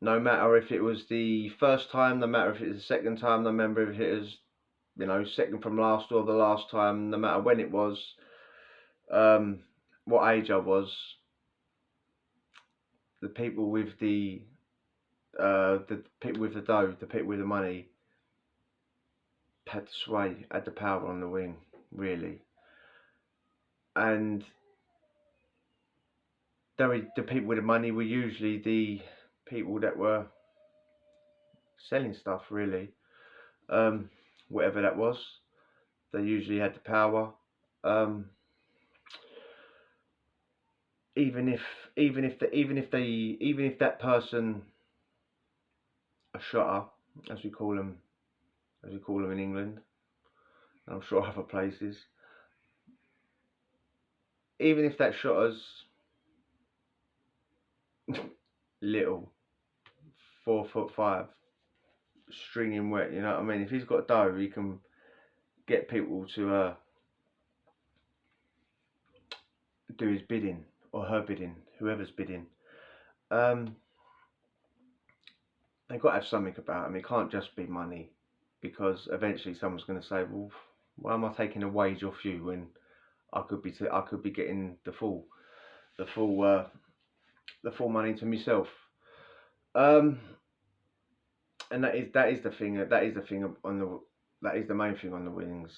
No matter if it was the first time, no matter if it was the second time, no matter if it was, you know, second from last or the last time, no matter when it was, um, what age I was, the people with the people with the dough, the people with the money, had the sway, had the power on the wing, really. And the people with the money were usually the people that were selling stuff, really. Um, Whatever that was, they usually had the power. Um, even if even if that person, a shotter, as we call them, in England, and I'm sure other places, even if that shotter's little, 4'5", stringing wet, you know what I mean? If he's got dough, he can get people to do his bidding or her bidding, whoever's bidding. Um, they've got to have something about them. It can't just be money, because eventually someone's going to say, "Well, why am I taking a wage off you when I could be getting the full the full money to myself?" Um, and that is the thing. That is the thing on the that is the main thing on the wings.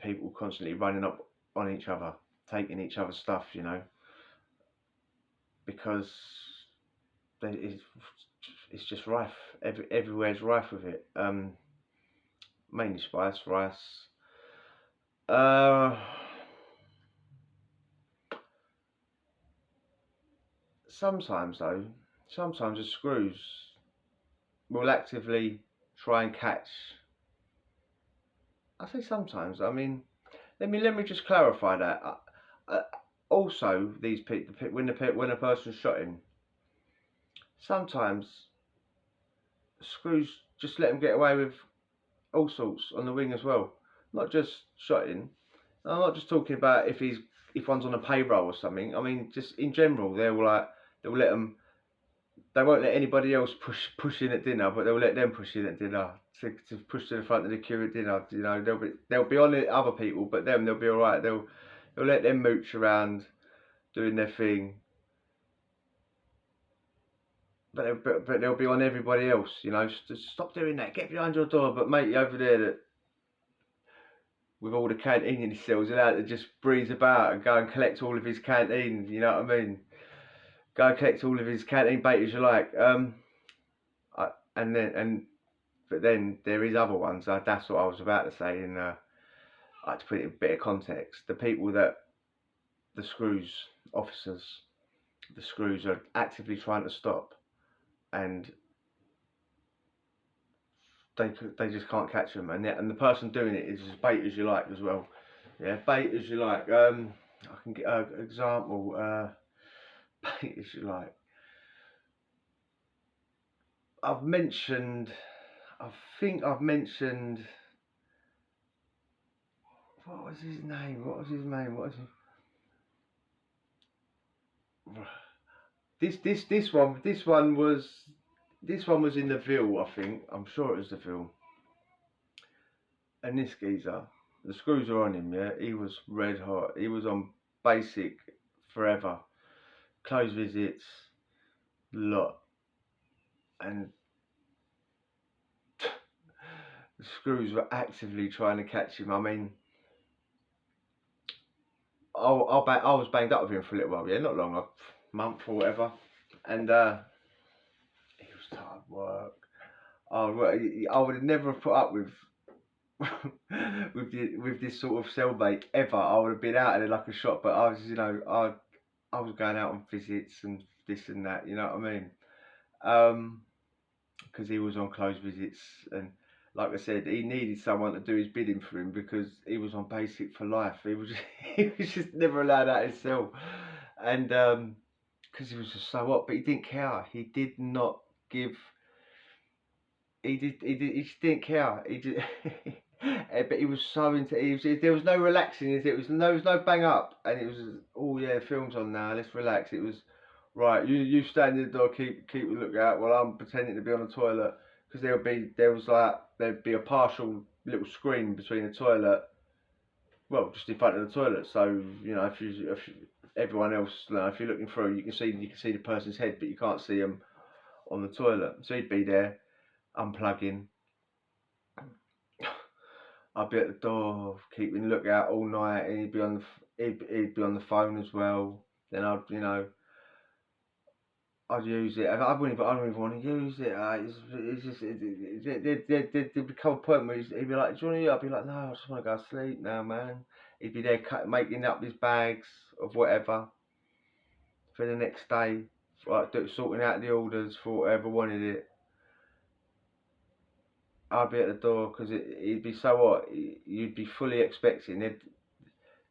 People constantly running up on each other, taking each other's stuff, you know, because it's, it's just rife. Everywhere's rife with it. Mainly spice, rice. Uh, Sometimes though, sometimes the screws will actively try and catch. I say sometimes. I mean, let me just clarify that. Uh, Also, these people, when a person's shot in, sometimes screws just let them get away with all sorts on the wing as well. Not just shotting. I'm not just talking about if one's on a payroll or something. I mean, just in general, they'll let them. They won't let anybody else push in at dinner, but they'll let them push in at dinner to push to the front of the queue at dinner. You know, they'll be on it other people, but they'll be all right. They'll let them mooch around doing their thing, but they'll be on everybody else. You know, just stop doing that. Get behind your door. But mate, over there that with all the canteen in his cells, allowed to just breeze about and go and collect all of his canteen. You know what I mean? Go and collect all of his canteen bait as you like. I, and then and But then there is other ones. That's what I was about to say. And I had to put it in a bit of context. The people that the screws officers, the screws are actively trying to stop, and they just can't catch them. And the person doing it is as bait as you like as well. Yeah, bait as you like. I can get an example. Bait as you like. I've mentioned. I think I've mentioned. What was his name? What was his name? What was his... This one was in the Ville, I think. I'm sure it was the Ville. And this geezer, the screws are on him, yeah. He was red hot. He was on basic forever. Close visits, lot. And the screws were actively trying to catch him. I mean, I was banged up with him for a little while, yeah, not long, a month or whatever. And he was hard work. I would have never put up with with this sort of cellmate ever. I would have been out of there like a shot, but I was, you know, I was going out on visits and this and that, you know what I mean? Because he was on closed visits, and like I said, he needed someone to do his bidding for him because he was on basic for life. He was he was just never allowed out his cell, and because he was just so hot, but he didn't care. He did not give. He just didn't care. He just, but he was so into. There was no relaxing. There was no bang up, and it was, oh yeah, film's on now. Let's relax. It was Right, you stand in the door, keep a lookout while I'm pretending to be on the toilet, because there'd be a partial little screen between the toilet, well, just in front of the toilet. So if everyone else, if you're looking through, you can see the person's head, but you can't see them on the toilet. So he'd be there, unplugging. I'd be at the door, keeping a lookout all night, and he'd be on the phone as well. Then I'd use it. I wouldn't even want to use it. It's just there'd become a point where he'd be like, "Do you want to use it?" I'd be like, "No, I just want to go to sleep now, man." He'd be there making up his bags of whatever for the next day, like sorting out the orders for whatever wanted it. I'd be at the door because he'd be so what? You'd be fully expecting it.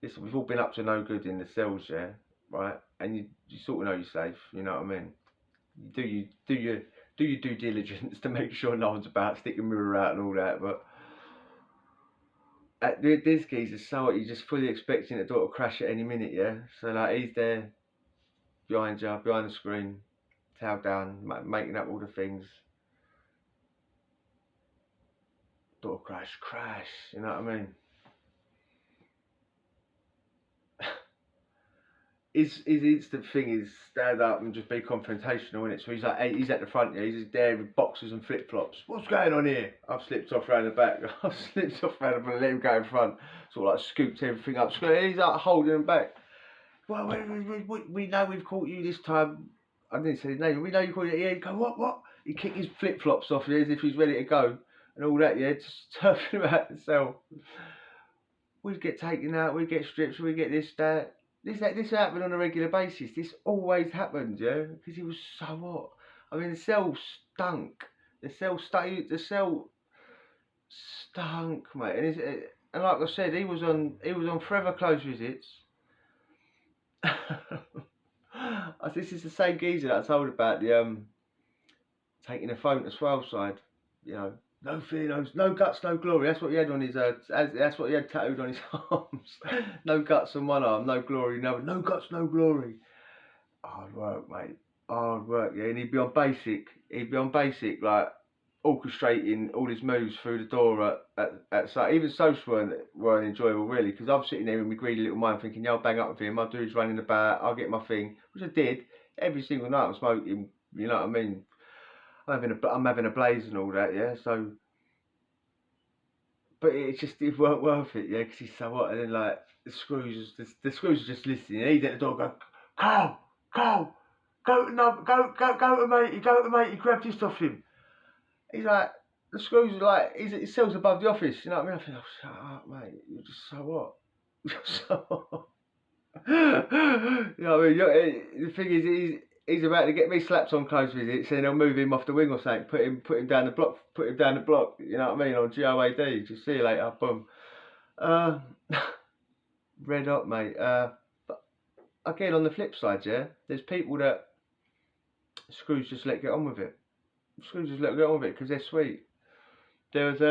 Listen, we've all been up to no good in the cells, yeah, right? And you sort of know you're safe. You know what I mean? Do your due diligence to make sure no one's about, stick a mirror out and all that. But this geezer's so what, you're just fully expecting the door to crash at any minute, yeah. So like he's there behind you, behind the screen, tail down, making up all the things. Door crash. You know what I mean? His instant thing is stand up and just be confrontational in it. So he's at the front, yeah, he's there with boxers and flip flops. What's going on here? I've slipped off round the back. I've slipped off round the back, let him go in front. Sort of like scooped everything up. He's like holding him back. Well, we know we've caught you this time. I didn't say his name. We know you caught it. Yeah, he'd go, what? He'd kick his flip flops off as if he's ready to go and all that. Yeah, just turfing him out the cell. We'd get taken out. We'd get stripped. We'd get this, that. This happened on a regular basis. This always happened, yeah, because he was so hot. I mean, the cell stunk. The cell stunk, mate. And like I said, he was on forever close visits. This is the same geezer that I told about the taking a phone to Swell side. You know, no fear, no guts, no glory. That's what he had on his that's what he had tattooed on his arms. No guts on one arm, no glory, no guts, no glory. Hard work, mate. Hard work, yeah. And he'd be on basic. Like orchestrating all his moves through the door at so even social weren't enjoyable really, because I'm sitting there with my greedy little mind thinking, yeah, I'll bang up with him, I'll do his running about, I'll get my thing, which I did every single night. I'm smoking, you know what I mean? I'm having a blaze and all that, yeah. So, but it weren't worth it, yeah, because he's so hot. And then like the screws are just listening. And he's at the door, go, Carl, go to matey, grab this off him. He's like, the screws are like, his cell's above the office. You know what I mean? I think, oh, shut up, mate. You're just so hot. You're so hot. You know what I mean? The thing is, he's about to get me slapped on close visits, and they'll move him off the wing or something, put him down the block, you know what I mean, on GOAD, just see you later, boom. Red hot, mate. But again, on the flip side, yeah, there's people that screws just let get on with it. Screws just let get on with it because they're sweet. There was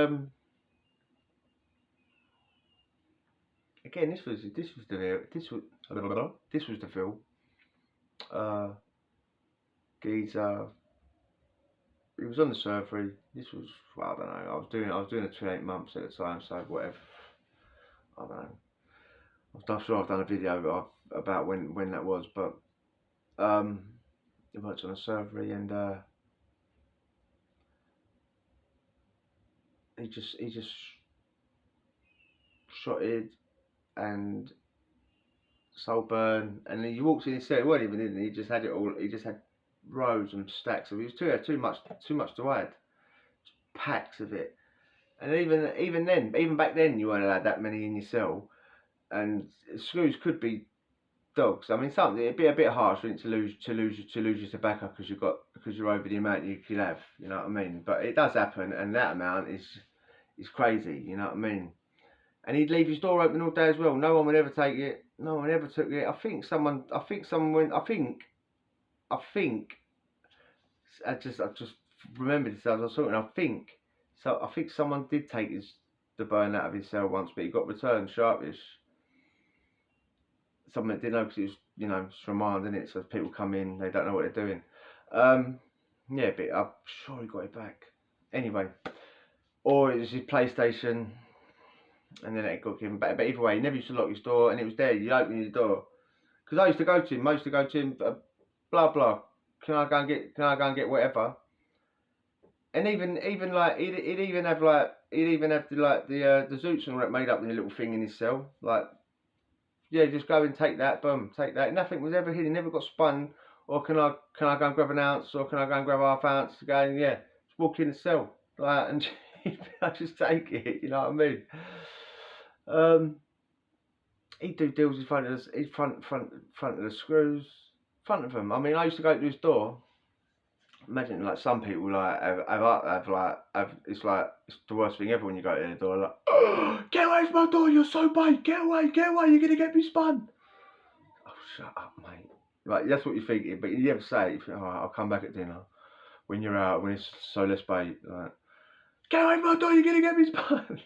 again, this was the film. Geezer. He was on the surgery. This was, well, I don't know. I was doing a 28 months at the time, so whatever. I don't know. I'm sure I've done a video about when that was, but he worked on a surgery and he just shotted and soul burn, and then he walked in his cell. It wasn't even in. He just had it all. He just had rows and stacks of it. It was too much to add. Packs of it. And even back then, you weren't allowed that many in your cell. And screws could be dogs. I mean, it'd be a bit harsh for it to lose your tobacco because you're over the amount you could have. You know what I mean? But it does happen, and that amount is crazy. You know what I mean? And he'd leave his door open all day as well. No one would ever take it. No one ever took it. I think I just remembered this as I was talking. I think someone did take the burn out of his cell once, but he got returned sharpish. Someone that didn't know because you know, it's remand, isn't it? So people come in, they don't know what they're doing. Yeah, but I'm sure he got it back. Anyway, or it was his PlayStation, and then it got given back. But either way, he never used to lock his door, and it was there. You open your door, because I used to go to him. I used to go to him, blah blah. Can I go and get? Can I go and get whatever? And even like he'd even have the zoots and all that made up in a little thing in his cell. Like, yeah, just go and take that, boom, take that. Nothing was ever hidden, never got spun. Or can I go and grab an ounce, or can I go and grab half ounce to go and, yeah, just walk in the cell, like, and I just take it, you know what I mean? He'd do deals in front of us, front of the screws, front of them. I mean, I used to go to his door. Imagine like some people like have it's like it's the worst thing ever when you go to their door, like, oh, get away from my door, you're so bait, get away, you're gonna get me spun. Oh, shut up, mate. Like, that's what you're thinking, but you never say it. You think, alright, I'll come back at dinner when you're out, when it's so less bait. Like, get away from my door, you're gonna get me spun.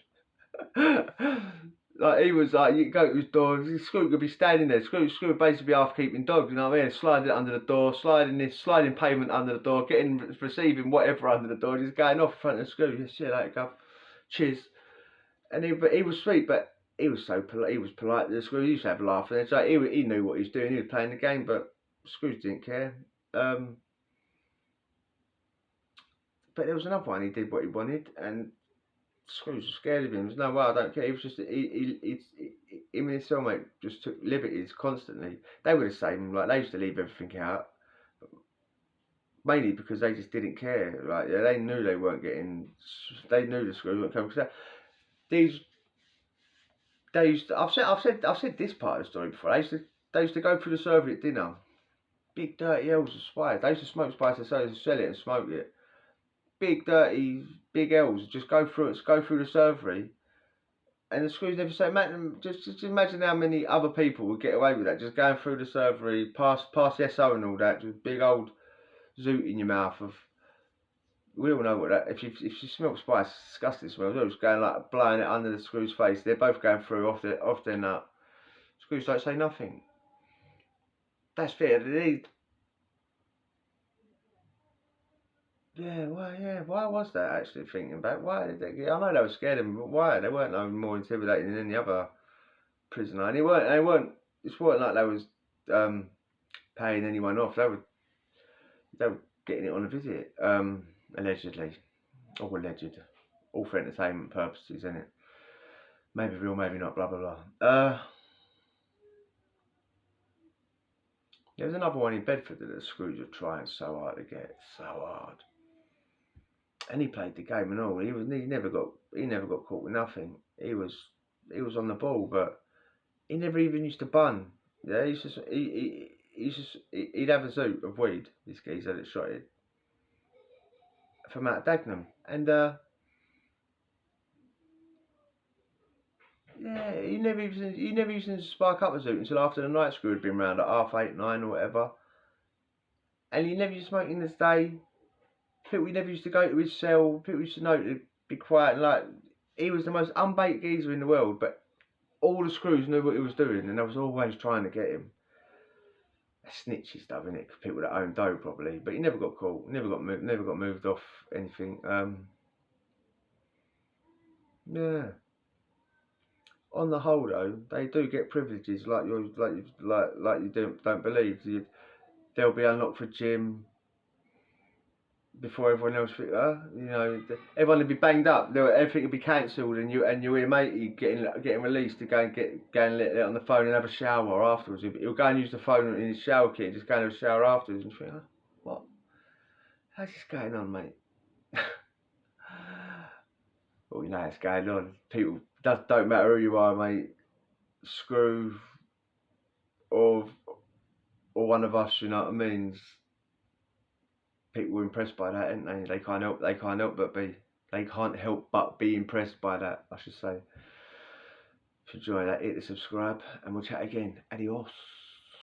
Like, he was like, you go to his door, Screw could be standing there. Screw would basically be half keeping dogs, you know what I mean? Sliding it under the door, sliding payment under the door, receiving whatever under the door, just going off in front of the Screw. Yeah, see you later, Gov. Cheers. And he was sweet, but he was so polite. He was polite to the Screw. He used to have a laugh, and it's like he knew what he was doing. He was playing the game, but Screws didn't care. But there was another one. He did what he wanted, and Screws was scared of him. There's no way, I don't care. He was just him and his cellmate just took liberties constantly. They were the same. Like, they used to leave everything out, mainly because they just didn't care. Like, yeah, they knew they weren't getting. They knew the Screws weren't coming. Because they used to, I've said this part of the story before. They used to go through the server at dinner. Big dirty elves of spice. They used to smoke spice themselves and sell it and smoke it. Big dirty big elves just go through the servery, and the Screws never say. Just imagine how many other people would get away with that. Just going through the servery, past the SO and all that, just big old zoot in your mouth. We all know what that. If you smell spice, it's disgusting smell. They're just going, like, blowing it under the Screws' face. They're both going through off their nut. Screws don't say nothing. That's fair. Yeah, why was that, actually, thinking back? Why did they, I know they were scared of him, but why? They weren't no more intimidating than any other prisoner. And it weren't like they was paying anyone off. They were getting it on a visit, allegedly. Or alleged. All for entertainment purposes, isn't it? Maybe real, maybe not, blah, blah, blah. There's another one in Bedford that the Screws were trying so hard to get, so hard. And he played the game and all. He never got caught with nothing. He was on the ball, but he never even used to bun. Yeah, he'd have a zoot of weed. This geezer that shot it from out of Dagenham, and yeah, he never used to spark up a zoot until after the night Screw had been round at 8:30, 9 or whatever. And he never used to smoke in the day. People never used to go to his cell. People used to know to be quiet. And, like, he was the most unbait geezer in the world, but all the Screws knew what he was doing, and I was always trying to get him. That's snitchy stuff, innit? For people that own dough, probably. But he never got caught. Never got moved off anything. Yeah. On the whole, though, they do get privileges like you don't believe. They'll be unlocked for gym before everyone else. You know, everyone would be banged up. Everything would be cancelled, and your matey getting released to go and let it on the phone and have a shower afterwards. He'll go and use the phone in his shower kit, and just go and have a shower afterwards. And you think, what? How's this going on, mate? Well, you know what's going on. People, don't matter who you are, mate. Screw or one of us, you know what I mean? People were impressed by that, ain't they? They can't help but be impressed by that, I should say. If you enjoy that, hit the subscribe, and we'll chat again. Adios.